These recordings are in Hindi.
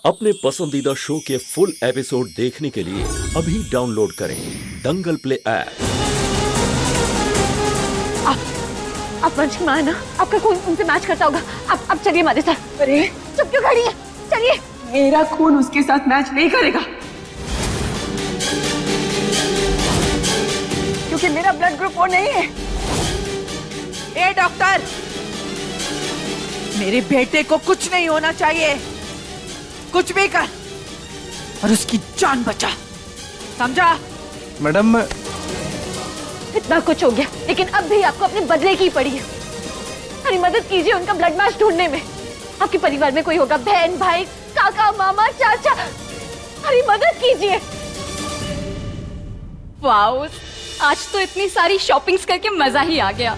अपने पसंदीदा शो के फुल एपिसोड देखने के लिए अभी डाउनलोड करें दंगल प्ले ऐप। आप वंश की मां है ना, आपका खून उनसे मैच करता होगा। अब चलिए हमारे साथ। अरे चुप क्यों खड़ी है, चलिए। मेरा खून उसके साथ मैच नहीं करेगा, क्योंकि मेरा ब्लड ग्रुप वो नहीं है। ए डॉक्टर, मेरे बेटे को कुछ नहीं होना चाहिए, कुछ भी कर और उसकी जान बचा, समझा? मैडम इतना कुछ हो गया, लेकिन अब भी आपको अपने बदले की पड़ी है। हमारी मदद कीजिए उनका ब्लड मैच ढूंढने में। आपके परिवार में कोई होगा, बहन भाई काका मामा चाचा, हमारी मदद कीजिए। वाओ, आज तो इतनी सारी शॉपिंग्स करके मजा ही आ गया।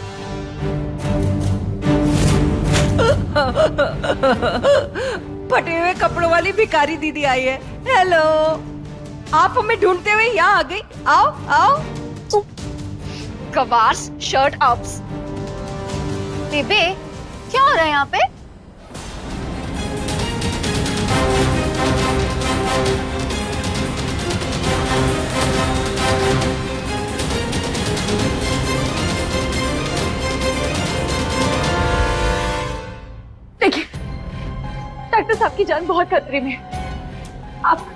फटे हुए कपड़ों वाली भिखारी दीदी आई है। हेलो, आप हमें ढूंढते हुए यहाँ आ गई। आओ आओ। गवार्स शर्ट अप्स। बेबे क्या हो रहा है यहाँ पे? देखिए डॉक्टर साहब की जान बहुत खतरे में है। आप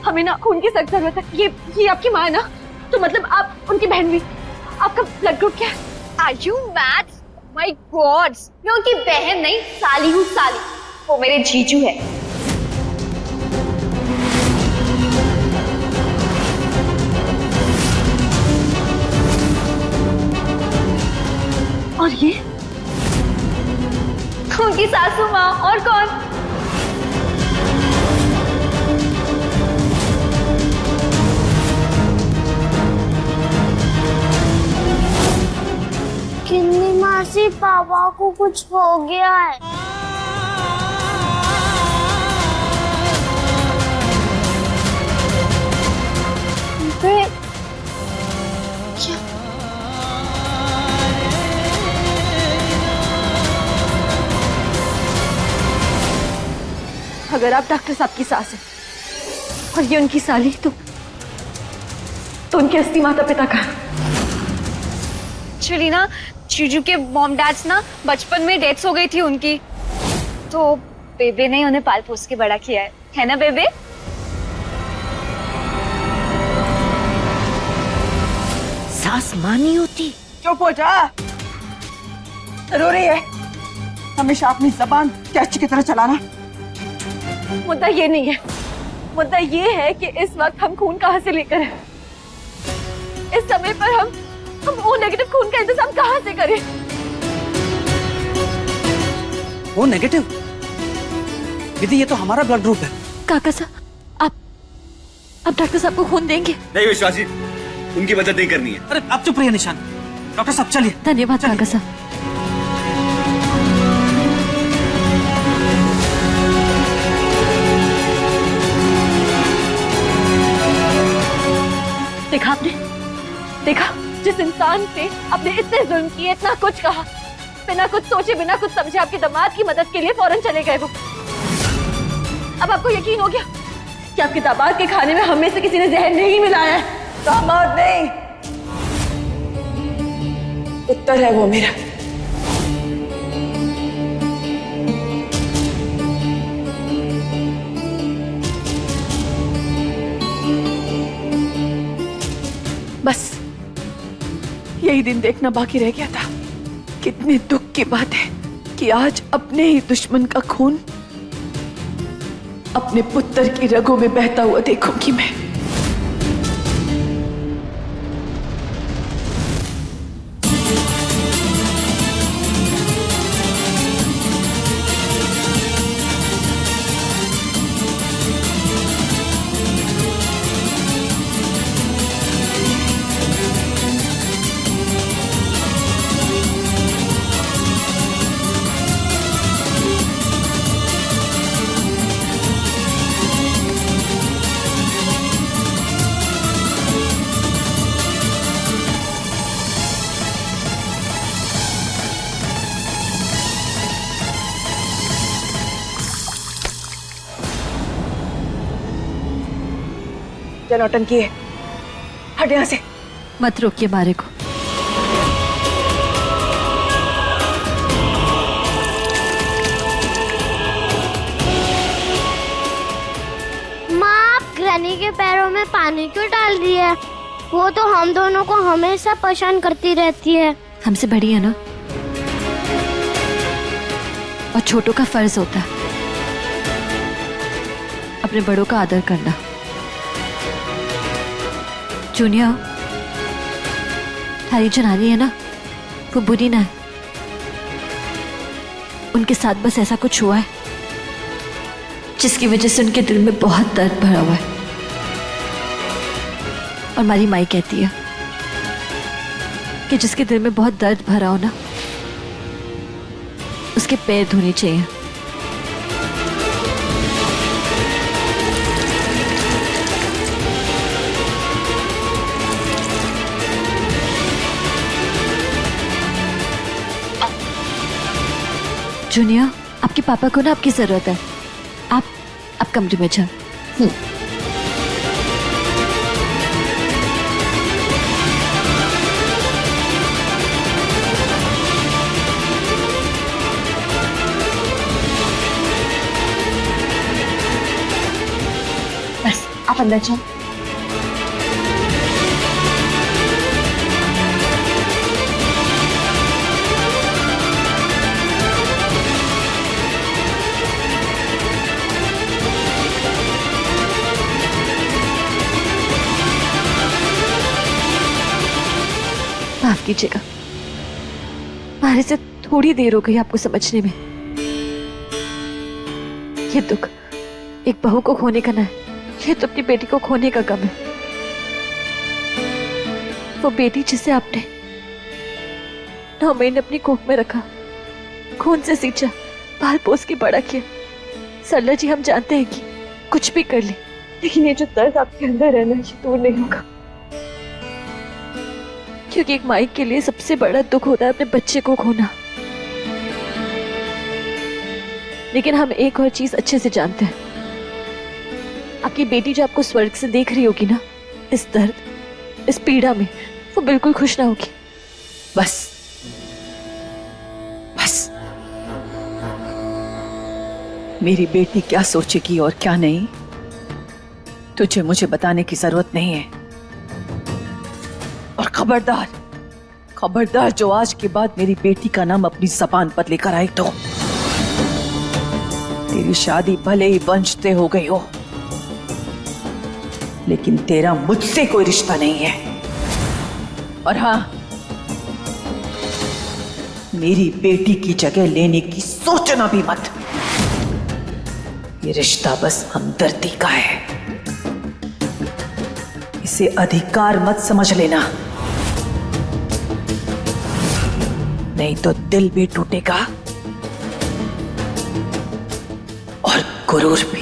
हमें ना खून की सख्त जरूरत है। ये आपकी माँ है ना, तो मतलब आप उनकी बहन भी। आपका ब्लड ग्रुप क्या है? Are you mad? My God! मैं उनकी बहन नहीं, साली हूँ साली। वो मेरे जीजू है। और ये उनकी सासू माँ, और कौन? किन्नी मासी, पापा को कुछ हो गया है। अगर आप डॉक्टर साहब की सास हैं और ये उनकी साली, तो उनके असली माता पिता का। एक्चुअली ना जीजू के मॉम डैड्स ना बचपन में डेथ्स हो गई थी उनकी, तो बेबे ने उन्हें पाल पोस के बड़ा किया है ना बेबे? सास मां नहीं होती। चुप हो जा, रो रही है। हमेशा अपनी जबान कैची की तरह चलाना। मुद्दा ये नहीं है, मुद्दा ये है कि इस वक्त हम खून कहाँ से लेकर आए? इस समय पर हम ओ नेगेटिव खून का इंतजाम कहाँ से करें? वो नेगेटिव दीदी, ये तो हमारा ब्लड ग्रुप है। काका साहब, आप डॉक्टर साहब को खून देंगे? नहीं विश्वास जी, उनकी मदद नहीं करनी है। अरे आप चुप रहिए निशान। डॉक्टर साहब चलिए। धन्यवाद काका साहब। देखा आपने, देखा जिस इंसान पे आपने इतने जुल्म किए, इतना कुछ कहा, बिना कुछ सोचे बिना कुछ समझे आपके दामाद की मदद के लिए फौरन चले गए वो। अब आपको यकीन हो गया कि आपके दामाद के खाने में हमें से किसी ने जहर नहीं मिलाया है। दामाद नहीं, उत्तर है वो मेरा। बस यही दिन देखना बाकी रह गया था। कितने दुख की बात है कि आज अपने ही दुश्मन का खून अपने पुत्र की रगों में बहता हुआ देखूंगी मैं। क्या नौटंकी है? हट यहाँ से। मत रोकिए मारे को। माँ, आप ग्रैनी के पैरों में पानी क्यों डाल रही है? वो तो हम दोनों को हमेशा परेशान करती रहती है। हमसे बड़ी है ना, और छोटों का फर्ज होता है अपने बड़ों का आदर करना। जूनियर, थारी जो नानी है ना, वो बुरी ना है। उनके साथ बस ऐसा कुछ हुआ है जिसकी वजह से उनके दिल में बहुत दर्द भरा हुआ है। और हमारी माई कहती है कि जिसके दिल में बहुत दर्द भरा हो ना, उसके पैर धोने चाहिए। जूनियर, आपके पापा को ना आपकी जरूरत है। आप कमरे में जाओ। बस आप अंदर जाओ। माफ कीजिएगा, हमारे से थोड़ी देर हो गई आपको समझने में। ये दुख एक बहू को खोने का ना है, ये तो अपनी बेटी को खोने का गम है। वो बेटी जिसे आपने 9 महीने अपनी कोख में रखा, खून से सींचा, पाल पोस के बड़ा किया। सरला जी, हम जानते हैं कि कुछ भी कर ले, लेकिन ये जो दर्द आपके अंदर है ना, ये दूर नहीं होगा। क्योंकि एक माई के लिए सबसे बड़ा दुख होता है अपने बच्चे को खोना। लेकिन हम एक और चीज अच्छे से जानते हैं, आपकी बेटी जो आपको स्वर्ग से देख रही होगी ना, इस दर्द, इस पीड़ा में वो बिल्कुल खुश ना होगी। बस बस, मेरी बेटी क्या सोचेगी और क्या नहीं, तुझे मुझे बताने की जरूरत नहीं है। और खबरदार, खबरदार जो आज के बाद मेरी बेटी का नाम अपनी जबान पर लेकर आई तो तेरी शादी भले ही वंशते हो गई हो, लेकिन तेरा मुझसे कोई रिश्ता नहीं है। और हाँ, मेरी बेटी की जगह लेने की सोचना भी मत। ये रिश्ता बस हमदर्दी का है, इसे अधिकार मत समझ लेना, नहीं तो दिल भी टूटेगा और गुरूर भी।